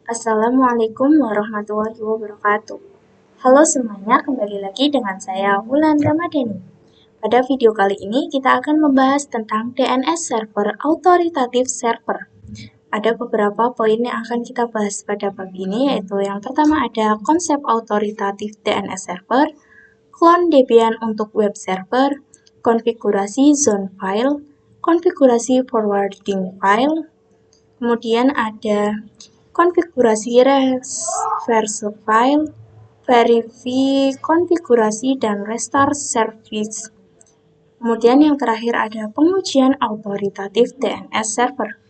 Assalamualaikum warahmatullahi wabarakatuh. Halo semuanya, kembali lagi dengan saya Wulan Ramadhani. Pada video kali ini kita akan membahas tentang DNS Server Authoritative Server. Ada beberapa poin yang akan kita bahas pada bab ini, yaitu yang pertama ada konsep authoritative DNS Server, clone Debian untuk web server, konfigurasi zone file, konfigurasi forwarding file, kemudian ada konfigurasi reverse file, verify konfigurasi, dan restart service. Kemudian yang terakhir ada pengujian authoritative DNS server.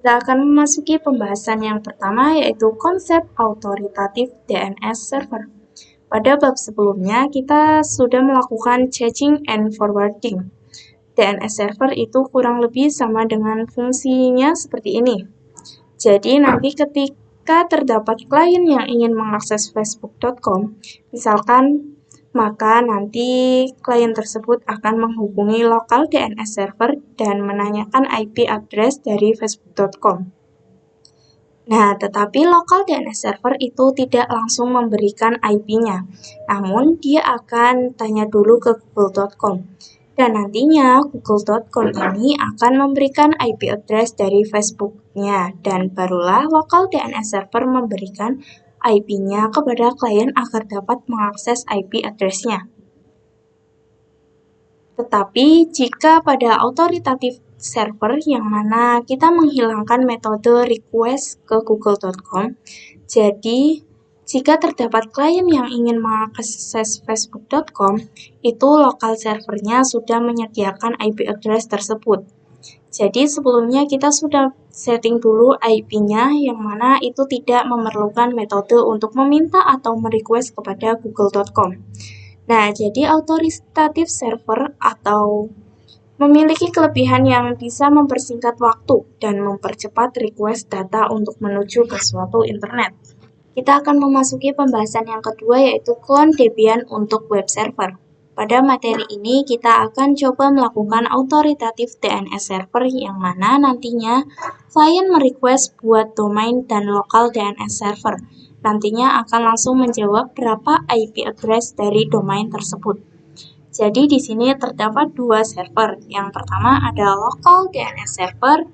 Kita akan memasuki pembahasan yang pertama, yaitu konsep authoritative DNS server. Pada bab sebelumnya, kita sudah melakukan caching and forwarding. DNS server itu kurang lebih sama dengan fungsinya seperti ini. Jadi nanti ketika terdapat klien yang ingin mengakses facebook.com, misalkan, maka nanti klien tersebut akan menghubungi lokal DNS server dan menanyakan IP address dari facebook.com. Nah, tetapi lokal DNS server itu tidak langsung memberikan IP-nya, namun dia akan tanya dulu ke google.com. Dan nantinya google.com ini akan memberikan IP address dari Facebook-nya, dan barulah lokal DNS server memberikan IP-nya kepada klien agar dapat mengakses IP address-nya. Tetapi jika pada authoritative server yang mana kita menghilangkan metode request ke google.com, jadi jika terdapat klien yang ingin mengakses facebook.com, itu lokal servernya sudah menyediakan IP address tersebut. Jadi sebelumnya kita sudah setting dulu IP-nya yang mana itu tidak memerlukan metode untuk meminta atau merequest kepada google.com. Nah, jadi authoritative server atau memiliki kelebihan yang bisa mempersingkat waktu dan mempercepat request data untuk menuju ke suatu internet. Kita akan memasuki pembahasan yang kedua, yaitu clone Debian untuk web server. Pada materi ini kita akan coba melakukan authoritative DNS server yang mana nantinya klien merequest buat domain dan lokal DNS server. Nantinya akan langsung menjawab berapa IP address dari domain tersebut. Jadi di sini terdapat dua server. Yang pertama ada local DNS server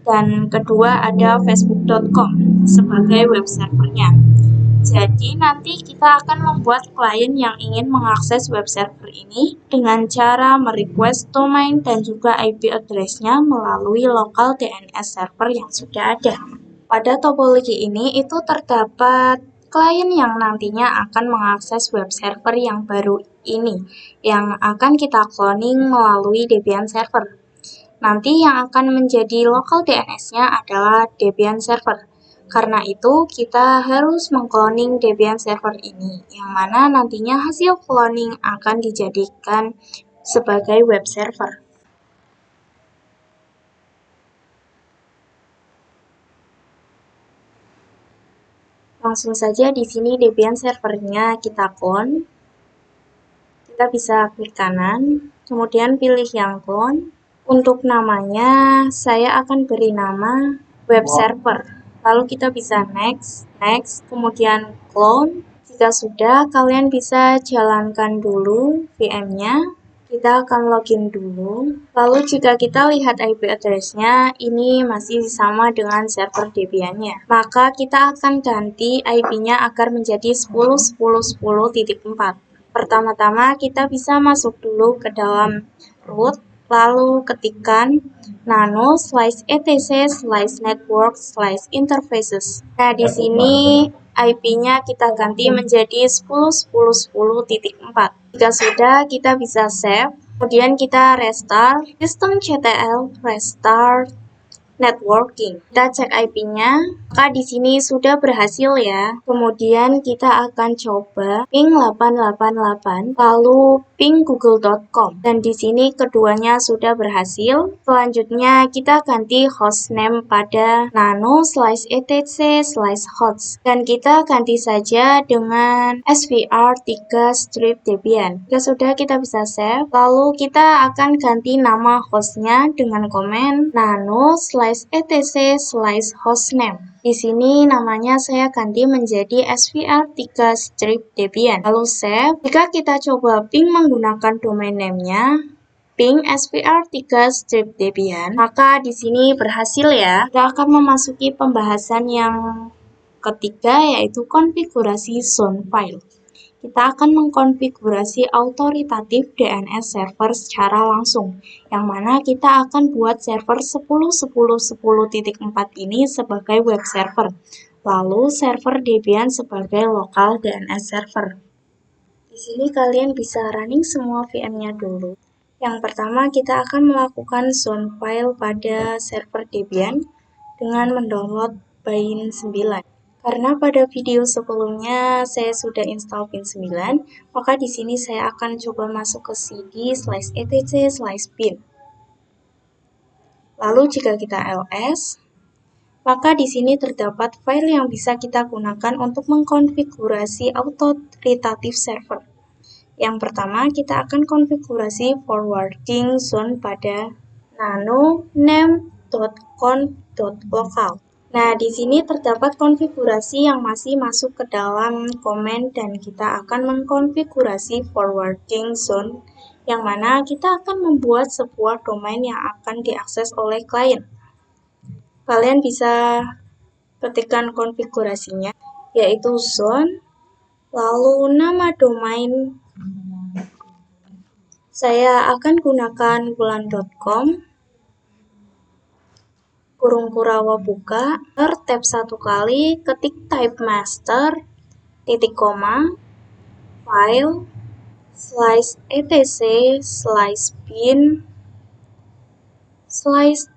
dan kedua ada facebook.com sebagai web servernya. Jadi nanti kita akan membuat klien yang ingin mengakses web server ini dengan cara merequest domain dan juga IP address-nya melalui lokal DNS server yang sudah ada. Pada topologi ini itu terdapat klien yang nantinya akan mengakses web server yang baru ini, yang akan kita cloning melalui Debian server. Nanti yang akan menjadi lokal DNS-nya adalah Debian server. Karena itu, kita harus mengcloning Debian server ini, yang mana nantinya hasil cloning akan dijadikan sebagai web server. Langsung saja di sini Debian servernya kita clone. Kita bisa klik kanan, kemudian pilih yang clone. Untuk namanya, saya akan beri nama web server. Lalu kita bisa next, kemudian clone. Jika sudah, kalian bisa jalankan dulu VM-nya. Kita akan login dulu. Lalu jika kita lihat IP address-nya, ini masih sama dengan server Debian-nya. Maka kita akan ganti IP-nya agar menjadi 10.10.10.4. Pertama-tama kita bisa masuk dulu ke dalam root. Lalu ketikkan nano/etc/network/interfaces. Nah, di sini IP-nya kita ganti menjadi 10.10.10.4. Jika sudah, kita bisa save. Kemudian kita restart systemctl restart networking. Kita cek IP-nya, maka di sini sudah berhasil ya. Kemudian kita akan coba ping 888 lalu ping google.com, dan di sini keduanya sudah berhasil. Selanjutnya kita ganti hostname pada nano/etc/host, dan kita ganti saja dengan svr3/debian. Jika sudah, kita bisa save, lalu kita akan ganti nama hostnya dengan komen nano/etc/hostname. Di sini namanya saya ganti menjadi svr3/debian. Lalu save. Jika kita coba ping menggunakan domain name-nya ping svr3/debian, maka di sini berhasil ya. Kita akan memasuki pembahasan yang ketiga, yaitu konfigurasi zone file. Kita akan mengkonfigurasi autoritatif DNS server secara langsung, yang mana kita akan buat server 10.10.10.4 ini sebagai web server, lalu server Debian sebagai lokal DNS server. Di sini kalian bisa running semua VM-nya dulu. Yang pertama, kita akan melakukan zone file pada server Debian dengan mendownload Pin 9. Karena pada video sebelumnya saya sudah install Pin 9, maka di sini saya akan coba masuk ke cd/etc/bin. Lalu jika kita ls, maka di sini terdapat file yang bisa kita gunakan untuk mengkonfigurasi autoritatif server. Yang pertama, kita akan konfigurasi forwarding zone pada nano/name.conf.local. Nah, di sini terdapat konfigurasi yang masih masuk ke dalam komen, dan kita akan mengkonfigurasi forwarding zone, yang mana kita akan membuat sebuah domain yang akan diakses oleh klien. Kalian bisa ketikkan konfigurasinya, yaitu zone, lalu nama domain. Saya akan gunakan wulan.com, kurung kurawa buka, tab 1 kali, ketik type master, titik koma, file, /etc/bin,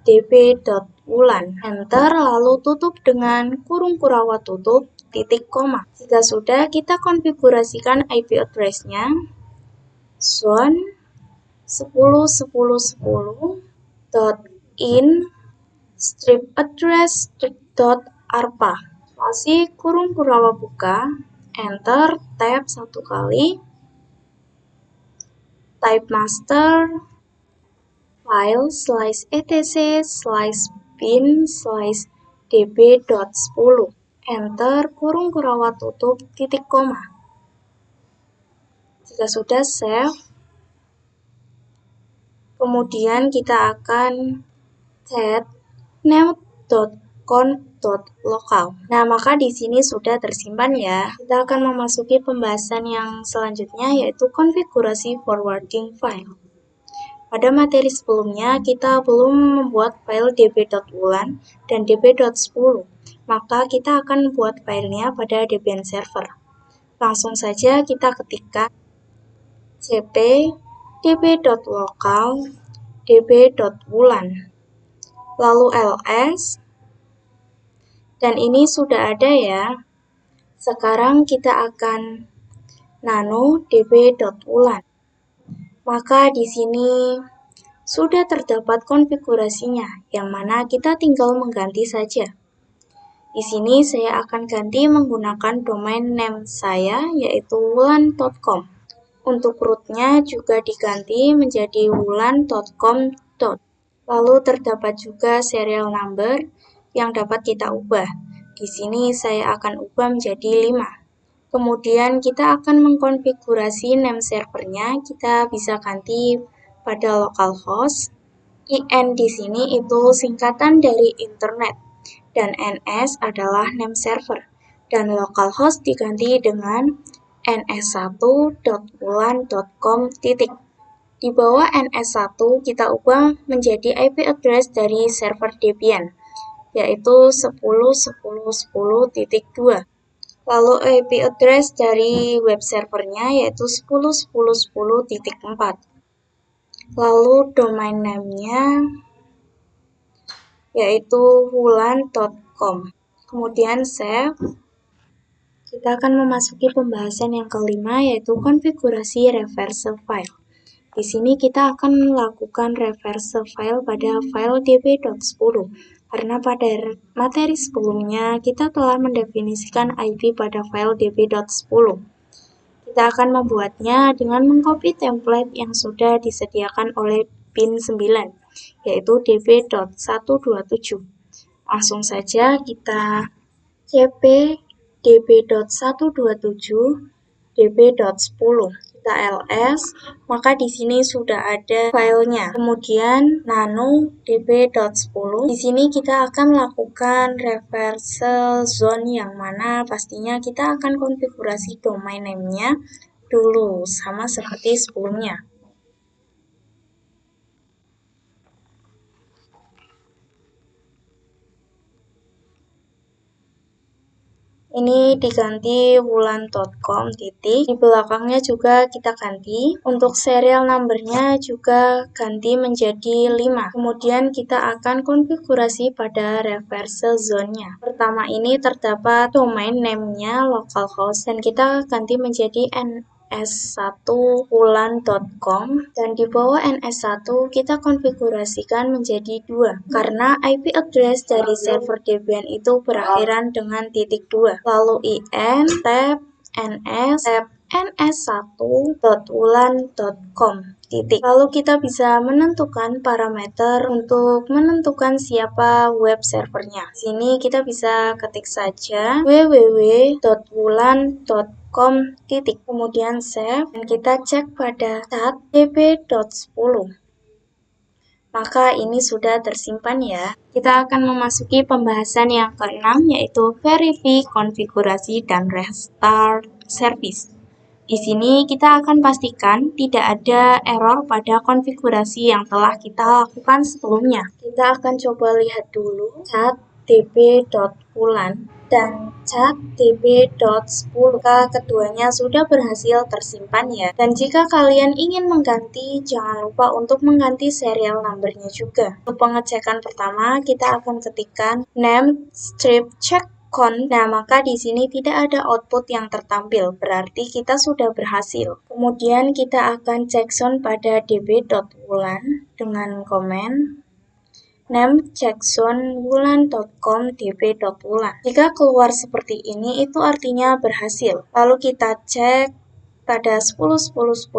/db.wulan, enter, lalu tutup dengan kurung kurawa tutup, titik koma. Jika sudah, kita konfigurasikan IP address-nya, zone 10.10.10.in strip address.arpa, masih kurung kurawa buka, enter, tab 1 kali, type master, file /etc/bin /db.10, enter, kurung kurawa tutup, titik koma. Jika sudah, save. Kemudian kita akan set name.conf.local. Nah, maka di sini sudah tersimpan ya. Kita akan memasuki pembahasan yang selanjutnya, yaitu konfigurasi forwarding file. Pada materi sebelumnya, kita belum membuat file db.wulan dan db.10, maka kita akan buat filenya pada Debian server. Langsung saja kita ketikkan cp db.local db.wulan, lalu ls, dan ini sudah ada ya. Sekarang kita akan nano db.wulan. Maka di sini sudah terdapat konfigurasinya, yang mana kita tinggal mengganti saja. Di sini saya akan ganti menggunakan domain name saya, yaitu wulan.com. Untuk rootnya juga diganti menjadi wulan.com. Lalu terdapat juga serial number yang dapat kita ubah. Di sini saya akan ubah menjadi 5. Kemudian kita akan mengkonfigurasi name servernya, kita bisa ganti pada localhost. IN di sini itu singkatan dari internet, dan NS adalah name server, dan localhost diganti dengan ns1.wulan.com. Di bawah NS1 kita ubah menjadi IP address dari server Debian, yaitu 10.10.10.2. Lalu IP address dari web servernya yaitu 10.10.10.4. Lalu domain name-nya yaitu wulan.com. Kemudian save. Kita akan memasuki pembahasan yang kelima, yaitu konfigurasi reverse file. Di sini kita akan melakukan reverse file pada file db.10, karena pada materi sebelumnya kita telah mendefinisikan IP pada file db.10. Kita akan membuatnya dengan mengcopy template yang sudah disediakan oleh bin 9, yaitu db.127. Langsung saja kita cp db.127 db.10. Kita ls, maka di sini sudah ada filenya. Kemudian nano db.10. Di sini kita akan melakukan reverse zone yang mana pastinya kita akan konfigurasi domain name-nya dulu sama seperti sebelumnya. Ini diganti wulan.com titik. Di belakangnya juga kita ganti. Untuk serial number-nya juga ganti menjadi 5. Kemudian kita akan konfigurasi pada reverse zone-nya. Pertama ini terdapat domain name-nya localhost dan kita ganti menjadi ns1wulan.com, dan di bawah ns1 kita konfigurasikan menjadi 2 karena IP address dari server Debian itu berakhiran dengan .2. Lalu in tab ns tab ns1.wulan.com titik. Lalu kita bisa menentukan parameter untuk menentukan siapa web servernya. Sini kita bisa ketik saja www.wulan.com titik. Kemudian save dan kita cek pada cat db.10. Maka ini sudah tersimpan ya. Kita akan memasuki pembahasan yang ke-6, yaitu verify, konfigurasi, dan restart service. Di sini kita akan pastikan tidak ada error pada konfigurasi yang telah kita lakukan sebelumnya. Kita akan coba lihat dulu cat db.wulan dan cat db.10. Keduanya sudah berhasil tersimpan ya. Dan jika kalian ingin mengganti, jangan lupa untuk mengganti serial number-nya juga. Untuk pengecekan pertama, kita akan ketikkan name strip check con. Nah, maka di sini tidak ada output yang tertampil, berarti kita sudah berhasil. Kemudian kita akan checksum pada db.wulan dengan komen name checksum.wulan.com db.wulan. Jika keluar seperti ini, itu artinya berhasil. Lalu kita cek pada 10.10.10.4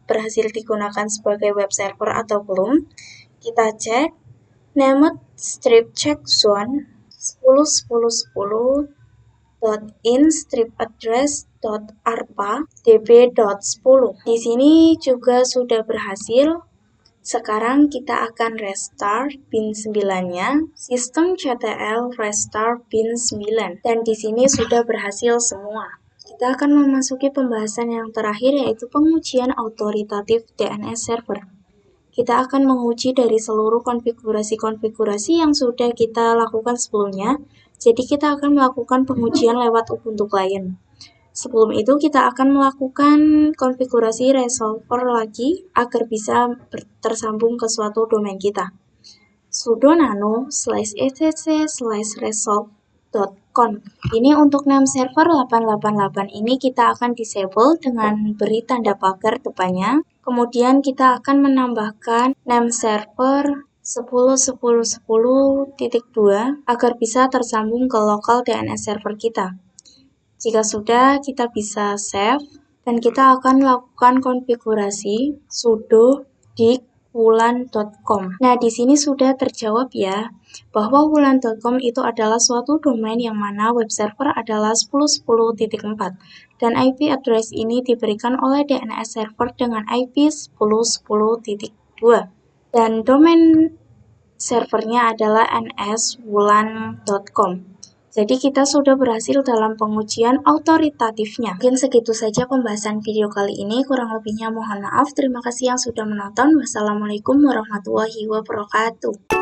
berhasil digunakan sebagai web server atau belum. Kita cek name strip checksum 10.10.10.in strip address.arpa db.10. Di sini juga sudah berhasil. Sekarang kita akan restart bin 9-nya, systemctl restart bin 9, dan di sini sudah berhasil semua. Kita akan memasuki pembahasan yang terakhir, yaitu pengujian autoritatif DNS server. Kita akan menguji dari seluruh konfigurasi-konfigurasi yang sudah kita lakukan sebelumnya, jadi kita akan melakukan pengujian lewat Ubuntu Client. Sebelum itu kita akan melakukan konfigurasi resolver lagi agar bisa tersambung ke suatu domain kita. Sudo nano /etc/resolve.conf. Ini untuk name server 888 ini kita akan disable dengan beri tanda pagar depannya. Kemudian kita akan menambahkan name server 10.10.10.2 agar bisa tersambung ke lokal DNS server kita. Jika sudah, kita bisa save dan kita akan lakukan konfigurasi sudo dig wulan.com. Nah, di sini sudah terjawab ya, bahwa wulan.com itu adalah suatu domain yang mana web server adalah 10.10.4 dan IP address ini diberikan oleh DNS server dengan IP 10.10.2 dan domain servernya adalah nswulan.com. Jadi kita sudah berhasil dalam pengujian autoritatifnya. Mungkin segitu saja pembahasan video kali ini, kurang lebihnya mohon maaf. Terima kasih yang sudah menonton. Wassalamualaikum warahmatullahi wabarakatuh.